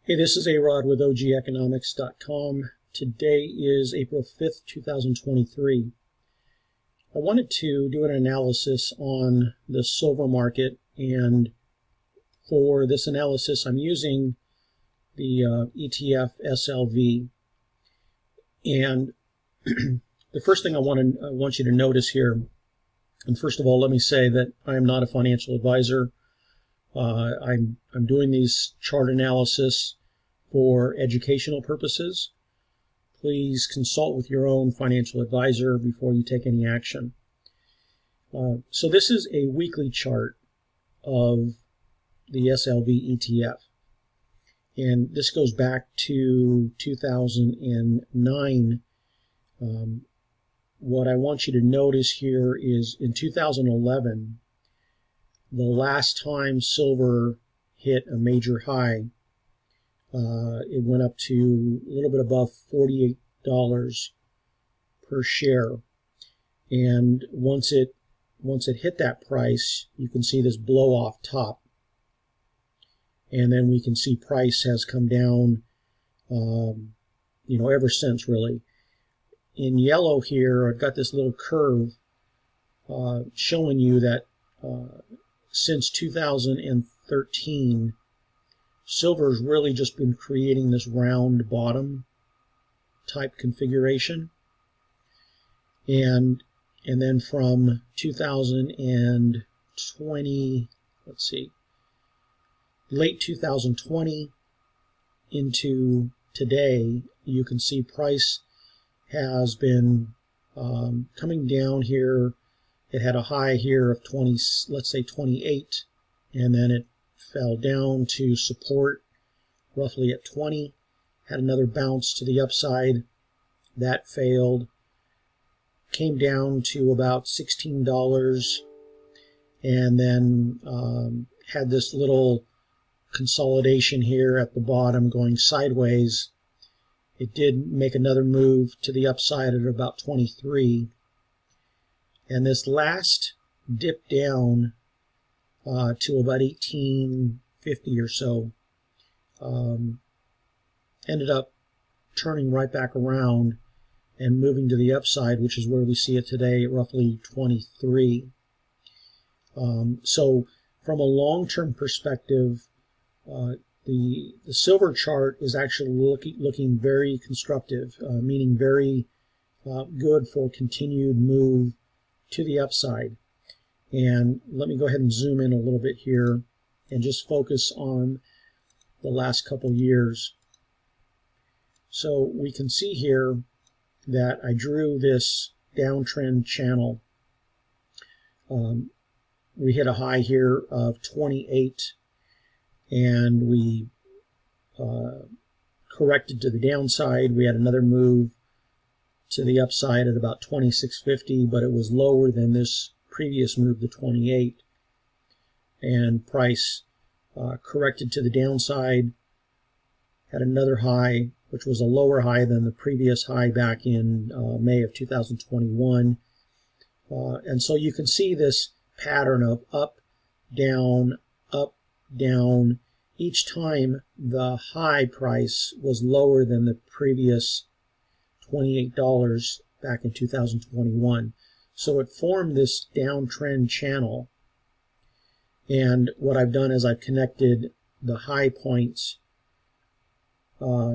Hey, this is A-Rod with OGEconomics.com. Today is April 5th, 2023. I wanted to do an analysis on the silver market, and for this analysis I'm using the ETF SLV. And the first thing I want you to notice here, and first of all let me say that I am not a financial advisor. I'm doing these chart analysis for educational purposes. Please consult with your own financial advisor before you take any action. So this is a weekly chart of the SLV ETF. And this goes back to 2009. What I want you to notice here is in 2011, the last time silver hit a major high, it went up to a little bit above $48 per share. And once it hit that price, you can see this blow off top. And then we can see price has come down, ever since, really. In yellow here, I've got this little curve showing you that since 2013, silver's really just been creating this round bottom type configuration. And then from 2020, late 2020 into today, you can see price has been coming down here. It had a high here of 28, and then it fell down to support roughly at 20, had another bounce to the upside, that failed, came down to about $16, and then had this little consolidation here at the bottom going sideways. It did make another move to the upside at about 23, and this last dip down to about 1850 or so ended up turning right back around and moving to the upside, which is where we see it today at roughly 23. So from a long-term perspective, the silver chart is actually looking very constructive, meaning very good for continued move to the upside. And let me go ahead and zoom in a little bit here and just focus on the last couple years. So we can see here that I drew this downtrend channel. We hit a high here of 28, and we corrected to the downside. We had another move to the upside at about 26.50, but it was lower than this previous move to 28, and price corrected to the downside, had another high which was a lower high than the previous high back in May of 2021, and so you can see this pattern of up, down, each time the high price was lower than the previous $28 back in 2021. So it formed this downtrend channel, and what I've done is I've connected the high points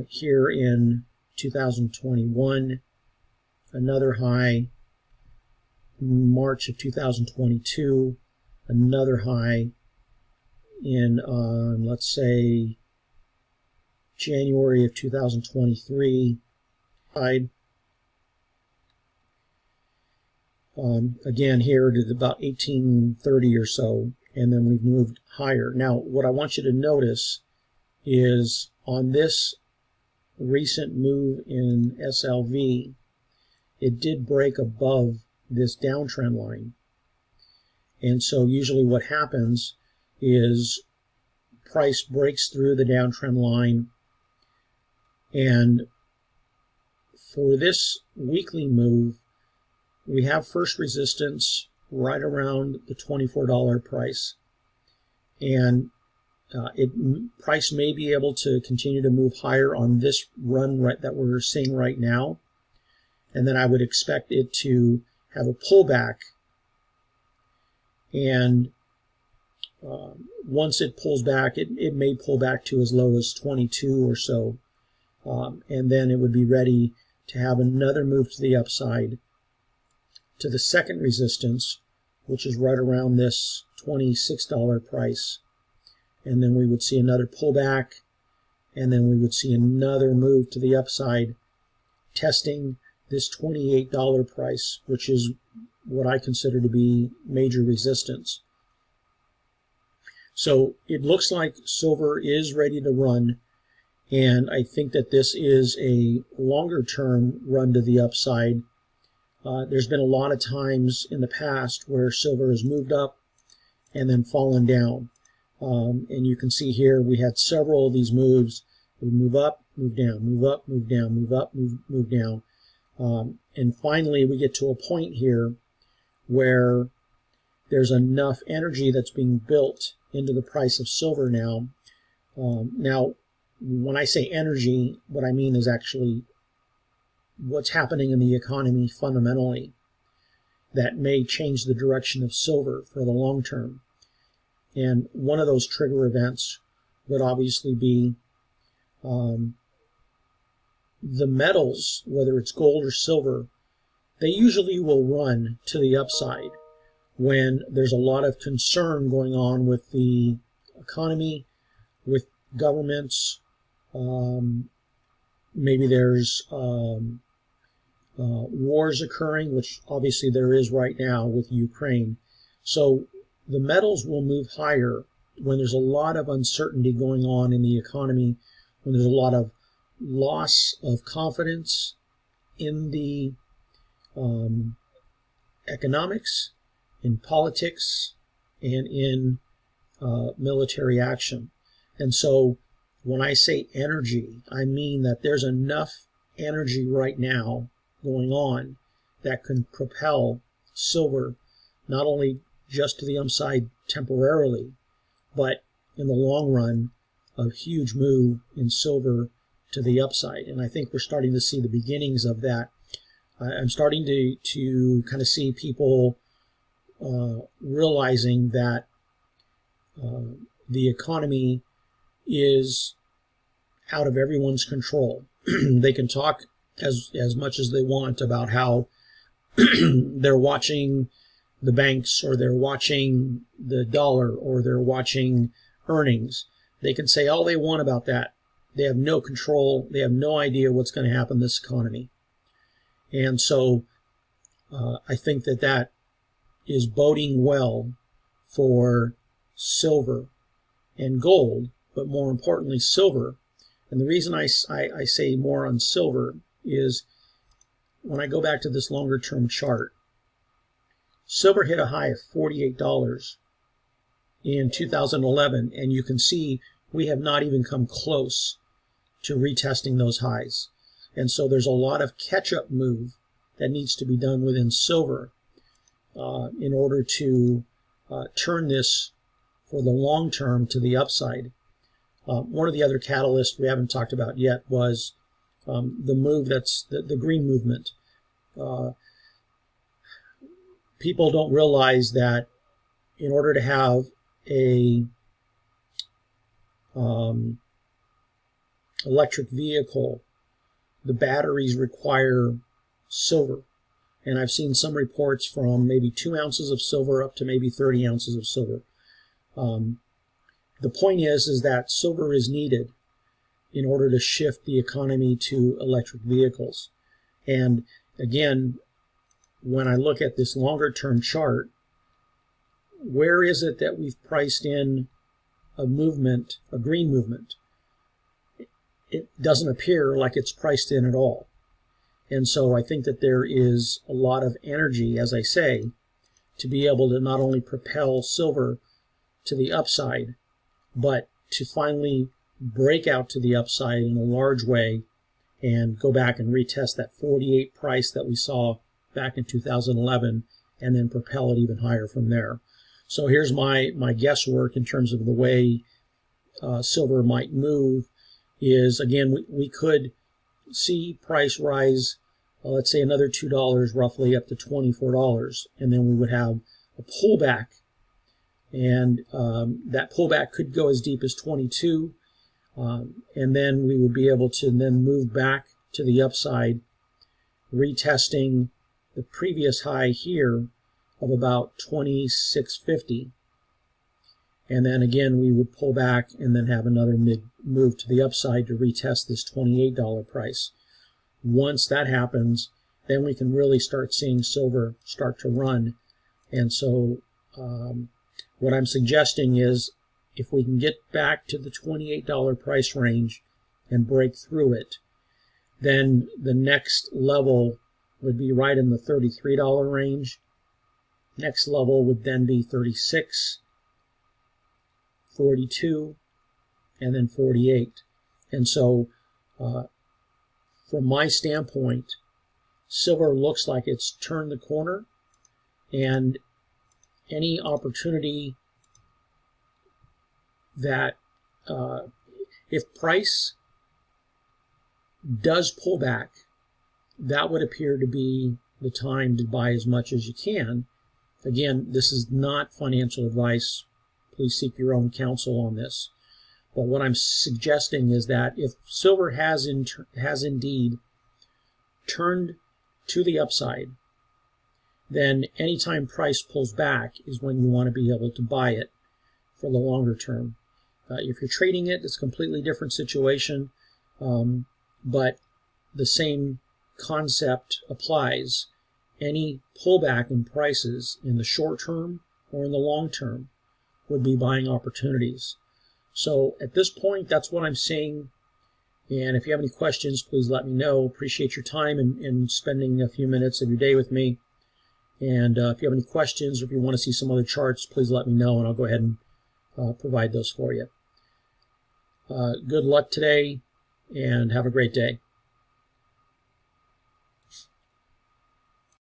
here in 2021, another high March of 2022, another high in let's say January of 2023. Again here to about 1830 or so, and then we've moved higher. Now what I want you to notice is on this recent move in SLV, it did break above this downtrend line. And so usually what happens is price breaks through the downtrend line, and for this weekly move we have first resistance right around the $24 price, and Price may be able to continue to move higher on this run that we're seeing right now, and then I would expect it to have a pullback, and once it pulls back, it may pull back to as low as 22 or so, and then it would be ready to have another move to the upside to the second resistance, which is right around this $26 price. And then we would see another pullback, and then we would see another move to the upside, testing this $28 price, which is what I consider to be major resistance. So it looks like silver is ready to run, and I think that this is a longer-term run to the upside. There's been a lot of times in the past where silver has moved up and then fallen down. And you can see here we had several of these moves. We move up, move down, move up, move down, move up, move down. And finally we get to a point here where there's enough energy that's being built into the price of silver now. Now, when I say energy, what I mean is actually what's happening in the economy fundamentally that may change the direction of silver for the long term. And one of those trigger events would obviously be the metals, whether it's gold or silver. They usually will run to the upside when there's a lot of concern going on with the economy, with governments. Maybe there's wars occurring, which obviously there is right now with Ukraine. So the metals will move higher when there's a lot of uncertainty going on in the economy, when there's a lot of loss of confidence in the economics, in politics, and in military action. And so when I say energy, I mean that there's enough energy right now going on that can propel silver not only just to the upside temporarily, but in the long run, a huge move in silver to the upside. And I think we're starting to see the beginnings of that. I'm starting to kind of see people realizing that the economy is out of everyone's control. They can talk as much as they want about how they're watching the banks, or they're watching the dollar, or they're watching earnings. They can say all they want about that. They have no control. They have no idea what's going to happen in this economy. And so I think that is boding well for silver and gold, but more importantly silver. And the reason I say more on silver is when I go back to this longer term chart, silver hit a high of $48 in 2011, and you can see we have not even come close to retesting those highs. And so there's a lot of catch-up move that needs to be done within silver in order to turn this for the long term to the upside. One of the other catalysts we haven't talked about yet was the move that's the green movement. People don't realize that in order to have a electric vehicle, the batteries require silver. And I've seen some reports from maybe 2 ounces of silver up to maybe 30 ounces of silver. The point is that silver is needed in order to shift the economy to electric vehicles. And again, when I look at this longer term chart, where is it that we've priced in a movement, a green movement? It doesn't appear like it's priced in at all. And so I think that there is a lot of energy, as I say, to be able to not only propel silver to the upside, but to finally break out to the upside in a large way and go back and retest that 48 price that we saw back in 2011 and then propel it even higher from there. So here's my guesswork in terms of the way silver might move is, again, we could see price rise, let's say another $2 roughly up to $24, and then we would have a pullback, and that pullback could go as deep as 22, and then we would be able to then move back to the upside, retesting the previous high here of about 26.50, and then again we would pull back and then have another move to the upside to retest this $28 price. Once that happens, then we can really start seeing silver start to run. And so what I'm suggesting is, if we can get back to the $28 price range and break through it, then the next level would be right in the $33 range. Next level would then be 36, 42, and then 48. And so from my standpoint, silver looks like it's turned the corner, and any opportunity that if price does pull back, that would appear to be the time to buy as much as you can. Again, this is not financial advice. Please seek your own counsel on this. But what I'm suggesting is that if silver has indeed turned to the upside, then anytime price pulls back is when you want to be able to buy it for the longer term. If you're trading it, it's a completely different situation, but the same concept applies. Any pullback in prices in the short term or in the long term would be buying opportunities. So at this point, that's what I'm seeing. And if you have any questions, please let me know. Appreciate your time and spending a few minutes of your day with me. And if you have any questions or if you want to see some other charts, please let me know, and I'll go ahead and provide those for you. Good luck today, and have a great day.